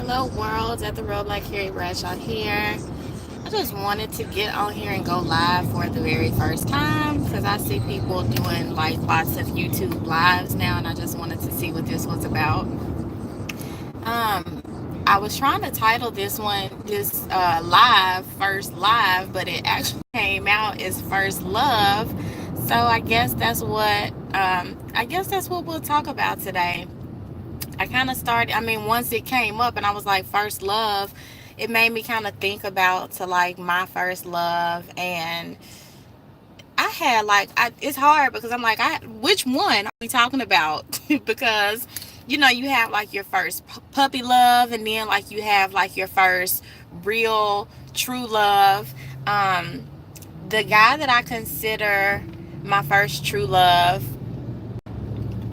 Hello, world. At the Road Like Carrie Bradshaw here. I just wanted to get on here and go live for the very first time because I see people doing like lots of YouTube lives now, and I just wanted to see what this was about. I was trying to title this live first live, but it actually came out as first love. So I guess that's what we'll talk about today. I kind of started, once it came up and I was like, first love, it made me kind of think about to like my first love. And it's hard because I'm like, which one are we talking about? Because, you have like your first puppy love, and then like you have like your first real true love. Um, the guy that I consider my first true love,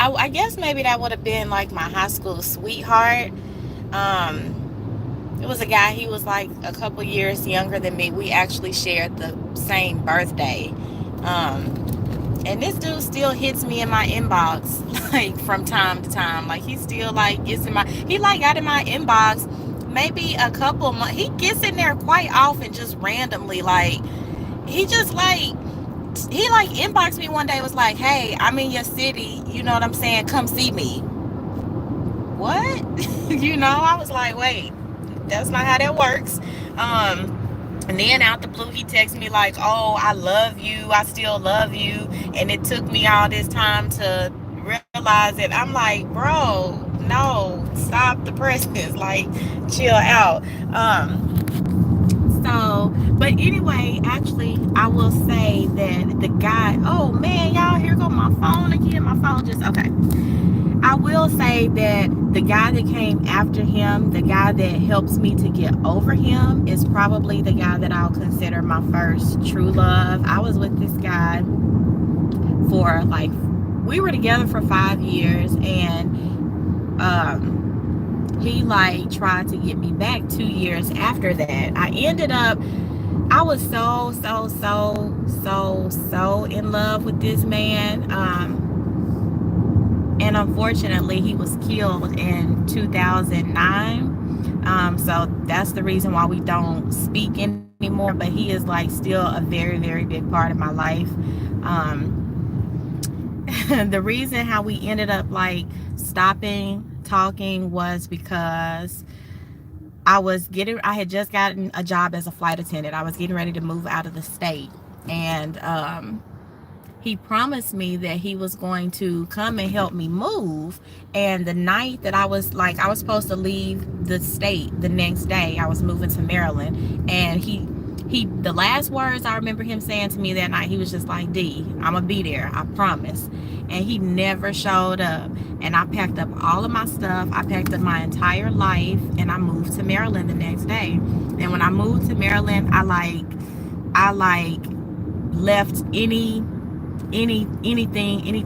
I guess maybe that would have been like my high school sweetheart. It was a guy, he was like a couple years younger than me. We actually shared the same birthday. And this dude still hits me in my inbox like from time to time. Like he still like gets in my, he like got in my inbox maybe a couple months. He gets in there quite often, just randomly. Like he just like, he like inboxed me one day, was like, hey, I'm in your city, you know what I'm saying, come see me. What? I was like, wait, that's not how that works. And then out the blue, he texted me like, oh, I love you, I still love you. And it took me all this time to realize it. I'm like, bro, no, stop the presses, like chill out. But anyway, actually, I will say that the guy, oh man, y'all, here go my phone again. My phone just, okay. I will say that the guy that came after him, the guy that helps me to get over him, is probably the guy that I'll consider my first true love. I was with this guy for like, we were together for 5 years, and he like tried to get me back 2 years after that. I was so in love with this man. And unfortunately, he was killed in 2009. So that's the reason why we don't speak anymore. But he is like still a very, very big part of my life. The reason how we ended up like stopping talking was because I had just gotten a job as a flight attendant. I was getting ready to move out of the state. And he promised me that he was going to come and help me move. And the night that I was supposed to leave the state the next day, I was moving to Maryland. And the last words I remember him saying to me that night, he was just like, D, I'm gonna be there, I promise. And he never showed up. And I packed up all of my stuff. I packed up my entire life, and I moved to Maryland the next day. And when I moved to Maryland, I left any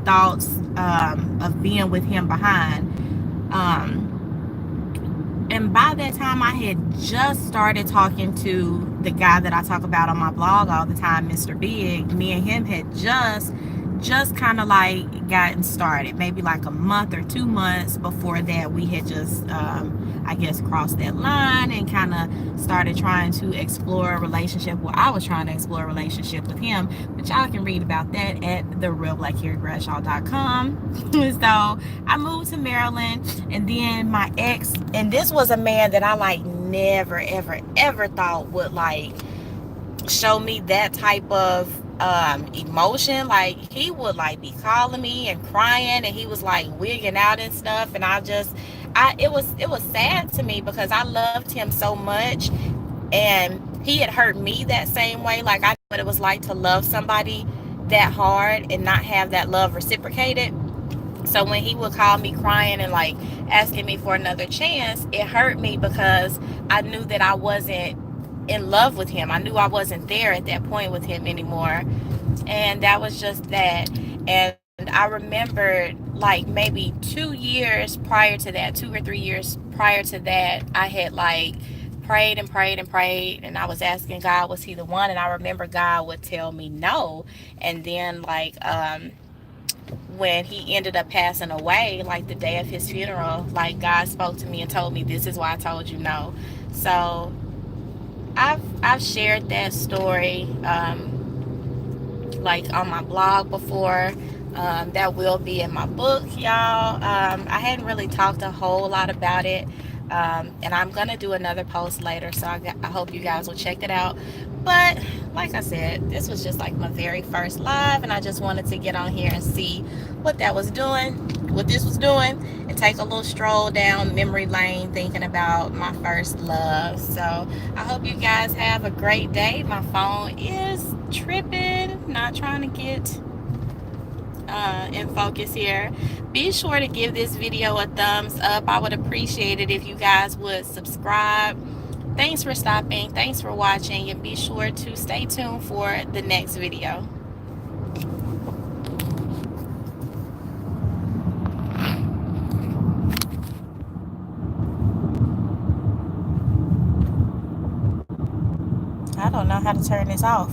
thoughts of being with him behind. And by that time, I had just started talking to the guy that I talk about on my blog all the time, Mr. Big. Me and him had just kind of like gotten started, maybe like a month or 2 months before that. We had just I guess crossed that line and kind of started trying to explore a relationship. Well, I was trying to explore a relationship with him, but y'all can read about that at therealblackcarriebradshaw.com. So I moved to Maryland, and then my ex, and this was a man that I like never ever thought would like show me that type of emotion. Like he would like be calling me and crying, and he was like wigging out and stuff, and it was sad to me because I loved him so much, and he had hurt me that same way. Like I knew what it was like to love somebody that hard and not have that love reciprocated. So when he would call me crying and like asking me for another chance, it hurt me because I knew that I wasn't in love with him. I knew I wasn't there at that point with him anymore. And that was just that. And I remembered like maybe 2 years prior to that, 2 or 3 years prior to that, I had like prayed and prayed and prayed, and I was asking God, was he the one? And I remember God would tell me no. And then like when he ended up passing away, like the day of his funeral, like God spoke to me and told me, this is why I told you no. So I've shared that story like on my blog before. That will be in my book, y'all. I hadn't really talked a whole lot about it. And I'm gonna do another post later, so I hope you guys will check it out. But like I said, this was just like my very first live, and I just wanted to get on here and see what that was doing, what this was doing, and take a little stroll down memory lane thinking about my first love. So I hope you guys have a great day. My phone is tripping, not trying to get in focus here. Be sure to give this video a thumbs up. I would appreciate it if you guys would subscribe. Thanks for stopping, thanks for watching, and be sure to stay tuned for the next video. I don't know how to turn this off.